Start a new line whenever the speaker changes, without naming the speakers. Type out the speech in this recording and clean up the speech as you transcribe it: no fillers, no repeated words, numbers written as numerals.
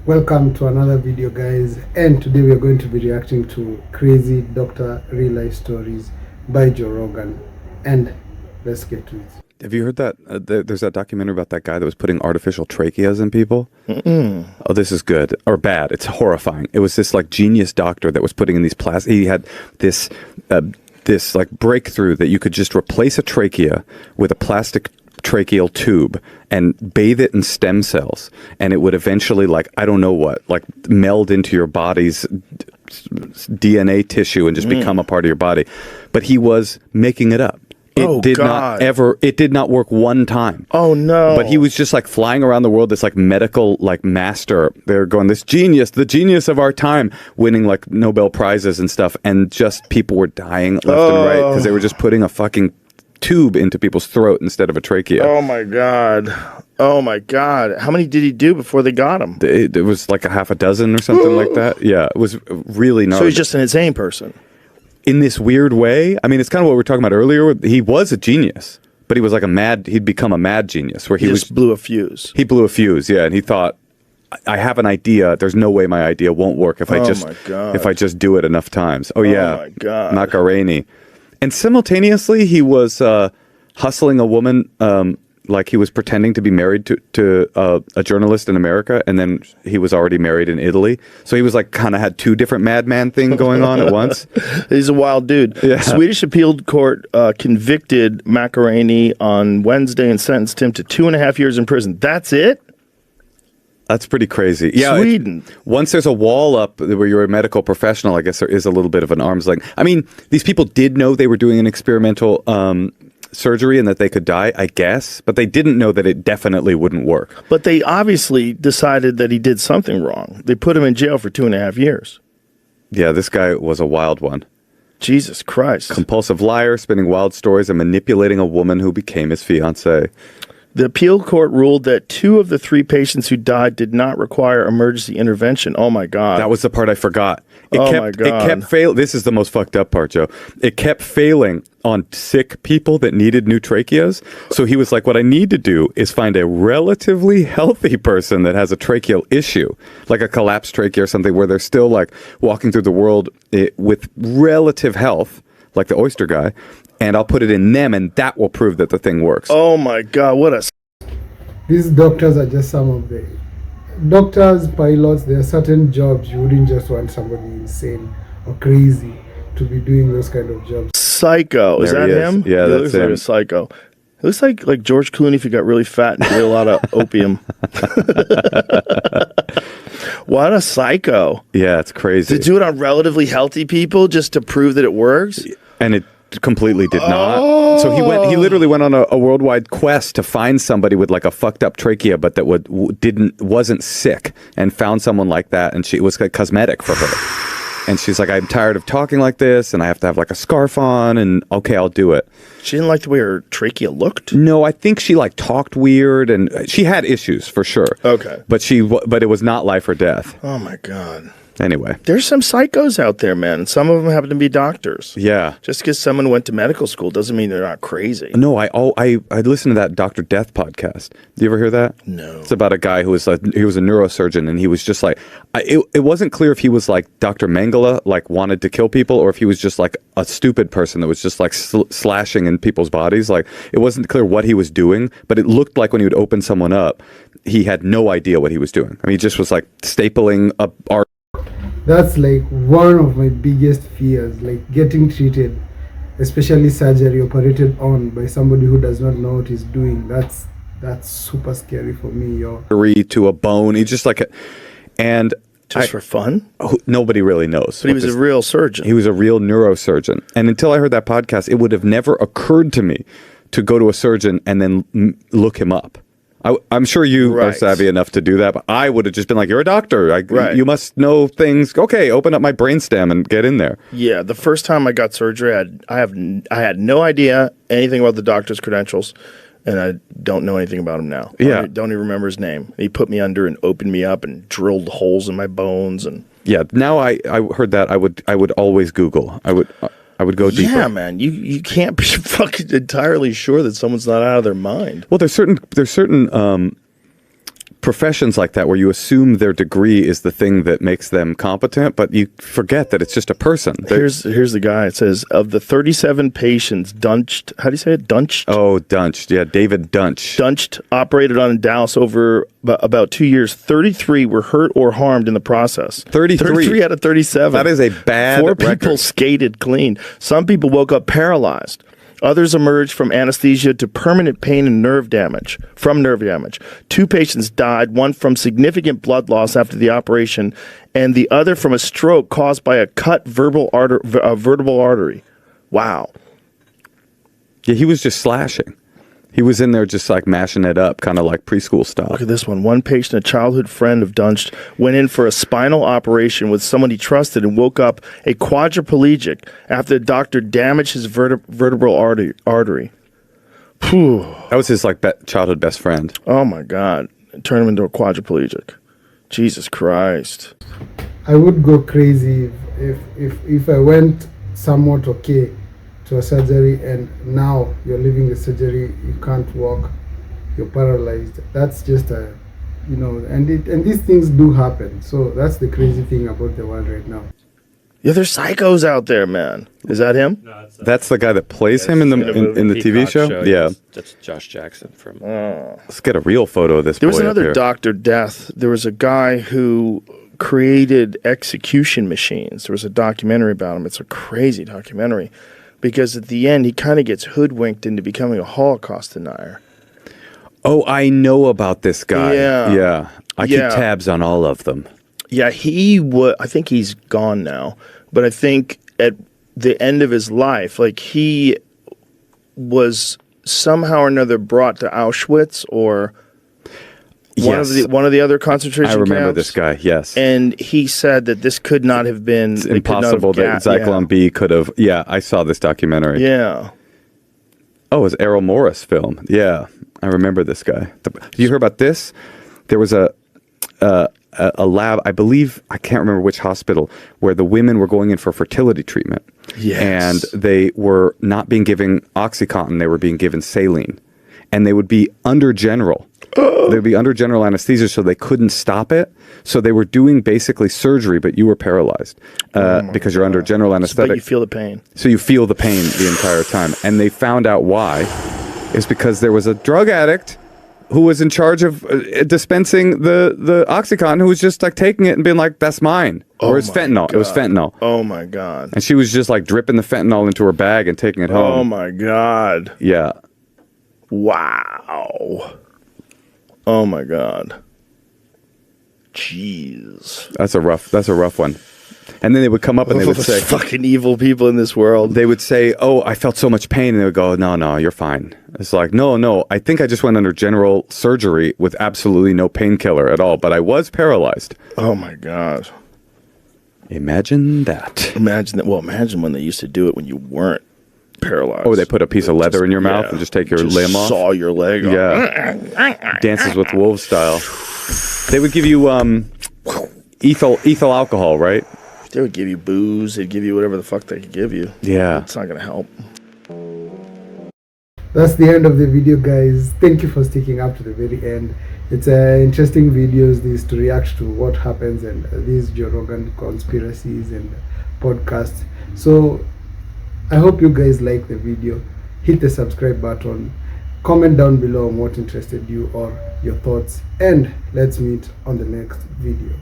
Welcome to another video, guys, and today we are going to be reacting to crazy doctor real life stories by Joe Rogan. And let's get to it.
Have you heard that? There's that documentary about that guy that was putting artificial tracheas in people. Oh, this is good or bad. It's horrifying. It was this like genius doctor that was putting in these plastic. He had this like breakthrough that you could just replace a trachea with a plastic tracheal tube and bathe it in stem cells, and it would eventually, like, I don't know what, like meld into your body's DNA tissue and just become a part of your body. But he was making it up. It did not work one time.
Oh no.
But he was just like flying around the world, this like medical like master. They're going, this genius, the genius of our time, winning like Nobel Prizes and stuff, and just people were dying left and right because they were just putting a fucking tube into people's throat instead of a trachea.
Oh my god. Oh my god. How many did he do before they got him?
It was like a half a dozen or something like that. Yeah, it was really gnarly.
So he's just an insane person.
In this weird way. I mean, it's kind of what we were talking about earlier. He was a genius, but he was like he'd become a mad genius where he
just blew a fuse.
He blew a fuse, yeah, and he thought, I have an idea. There's no way my idea won't work if I just do it enough times. Oh yeah.
My god.
Macaroni. And simultaneously, he was hustling a woman, like he was pretending to be married to a journalist in America, and then he was already married in Italy. So he was like kind of had two different madman thing going on at once.
He's a wild dude.
Yeah.
Swedish appeal court convicted Macaroni on Wednesday and sentenced him to 2.5 years in prison. That's it?
That's pretty crazy. Yeah,
Sweden.
Once there's a wall up where you're a medical professional, I guess there is a little bit of an arm's length. I mean, these people did know they were doing an experimental surgery and that they could die, I guess, but they didn't know that it definitely wouldn't work.
But they obviously decided that he did something wrong. They put him in jail for 2.5 years.
Yeah, this guy was a wild one.
Jesus Christ.
Compulsive liar, spinning wild stories and manipulating a woman who became his fiancée.
The appeal court ruled that 2 of the 3 patients who died did not require emergency intervention. Oh my God.
That was the part I forgot.
My God.
It kept failing. This is the most fucked up part, Joe. It kept failing on sick people that needed new tracheas. So he was like, what I need to do is find a relatively healthy person that has a tracheal issue, like a collapsed trachea or something, where they're still like walking through the world with relative health, like the oyster guy. And I'll put it in them, and that will prove that the thing works.
Oh my God, what a...
These doctors are just some of the doctors, pilots. There are certain jobs you wouldn't just want somebody insane or crazy to be doing those kind of jobs.
Psycho. Is that him?
Yeah,
he
that's
looks
him.
like a psycho. He looks like George Clooney if he got really fat and did a lot of opium. What a psycho.
Yeah, it's crazy.
To do it on relatively healthy people just to prove that it works?
And it completely did not. So he literally went on a worldwide quest to find somebody with like a fucked up trachea, but that wasn't sick, and found someone like that, and it was like cosmetic for her. And she's like, I'm tired of talking like this, and I have to have like a scarf on, and okay, I'll do it.
She didn't like the way her trachea looked?
No, I think she like talked weird, and she had issues for sure.
Okay.
But it was not life or death.
Oh my God.
Anyway.
There's some psychos out there, man. And some of them happen to be doctors.
Yeah.
Just because someone went to medical school doesn't mean they're not crazy.
No, I listened to that Dr. Death podcast. Do you ever hear that?
No.
It's about a guy who was a neurosurgeon, and he was just like, it wasn't clear if he was like Dr. Mengele, like wanted to kill people, or if he was just like a stupid person that was just like slashing in people's bodies. Like, it wasn't clear what he was doing, but it looked like when he would open someone up, he had no idea what he was doing. I mean, he just was like stapling up art.
That's like one of my biggest fears, like getting treated, especially surgery, operated on by somebody who does not know what he's doing. That's super scary for me, yo.
To a bone. He just like, and
just for fun?
Nobody really knows.
But he was a real surgeon.
He was a real neurosurgeon. And until I heard that podcast, it would have never occurred to me to go to a surgeon and then look him up. I'm sure you are savvy enough to do that, but I would have just been like, you're a doctor. You must know things. Okay, open up my brainstem and get in there.
Yeah, the first time I got surgery, I had no idea anything about the doctor's credentials, and I don't know anything about him now.
Yeah.
I don't even remember his name. He put me under and opened me up and drilled holes in my bones. And
yeah, now I heard that I would always Google. I would go deeper.
Yeah, man. You can't be fucking entirely sure that someone's not out of their mind.
Well, there's certain professions like that where you assume their degree is the thing that makes them competent, but you forget that it's just a person.
Here's the guy. It says, of the 37 patients, Dunched, how do you say it? Dunched?
Oh, Dunched. Yeah, David Dunched.
Dunched operated on in Dallas over about 2 years. 33 were hurt or harmed in the process. 33 out of 37.
That is a bad
4
record.
people skated clean. Some people woke up paralyzed. Others emerged from anesthesia to permanent pain and nerve damage. 2 patients died, one from significant blood loss after the operation, and the other from a stroke caused by a cut vertebral artery. Wow.
Yeah, he was just slashing. He was in there just like mashing it up, kind of like preschool style.
Look at this one. One patient, a childhood friend of Dunched, went in for a spinal operation with someone he trusted and woke up a quadriplegic after the doctor damaged his vertebral artery. Phew.
That was his like childhood best friend.
Oh my God. Turn him into a quadriplegic. Jesus Christ.
I would go crazy if I went somewhat okay to a surgery and now you're leaving the surgery, you can't walk, you're paralyzed. That's just a, and these things do happen. So that's the crazy thing about the world right now.
Yeah, there's psychos out there, man. Is that him?
No, it's
That's the guy that plays him in the TV show? Yeah.
Yes, that's Josh Jackson from.
Let's get a real photo of this
There
boy
was
up
another
here.
Dr. Death. There was a guy who created execution machines. There was a documentary about him. It's a crazy documentary because at the end he kind of gets hoodwinked into becoming a Holocaust denier.
Oh, I know about this guy.
Yeah.
Yeah. I keep
Yeah.
tabs on all of them.
Yeah, I think he's gone now, but I think at the end of his life, like he was somehow or another brought to Auschwitz or
Yes.
one of the other concentration
I remember
camps.
this guy, yes.
And he said that this could not have been
It's impossible that Zyklon B could have. Yeah, I saw this documentary.
Yeah.
Oh, it was Errol Morris film. Yeah, I remember this guy. You heard about this? There was a lab, I believe, I can't remember which hospital, where the women were going in for fertility treatment.
Yes.
And they were not being given OxyContin, they were being given saline. And they would be under general. They would be under general anesthesia, so they couldn't stop it. So they were doing basically surgery, but you were paralyzed because you're under general
But
anesthetic.
you feel the pain.
So you feel the pain the entire time. And they found out why. It's because there was a drug addict who was in charge of dispensing the OxyContin, who was just like taking it and being like, that's mine. Or it's fentanyl.
God.
It was fentanyl.
Oh my God.
And she was just like dripping the fentanyl into her bag and taking it home.
Oh my God.
Yeah.
Wow. Oh my God. Jeez.
That's a rough one. And then they would come up and they would say,
fucking evil people in this world.
they would say, oh, I felt so much pain. And they would go, no, you're fine. It's like, no, I think I just went under general surgery with absolutely no painkiller at all, but I was paralyzed.
Oh my God.
Imagine that.
Imagine that. Well, imagine when they used to do it when you weren't paralyzed.
Oh, they put a piece of leather in your mouth and just take your limb off?
Saw your leg off.
Yeah. Dances with Wolves style. They would give you ethyl alcohol, right?
They would give you booze. They'd give you whatever the fuck they could give you.
Yeah.
It's not going to help.
That's the end of the video, guys. Thank you for sticking up to the very end. It's interesting videos, these, to react to what happens and these Joe Rogan conspiracies and podcasts. So I hope you guys like the video. Hit the subscribe button. Comment down below on what interested you or your thoughts. And let's meet on the next video.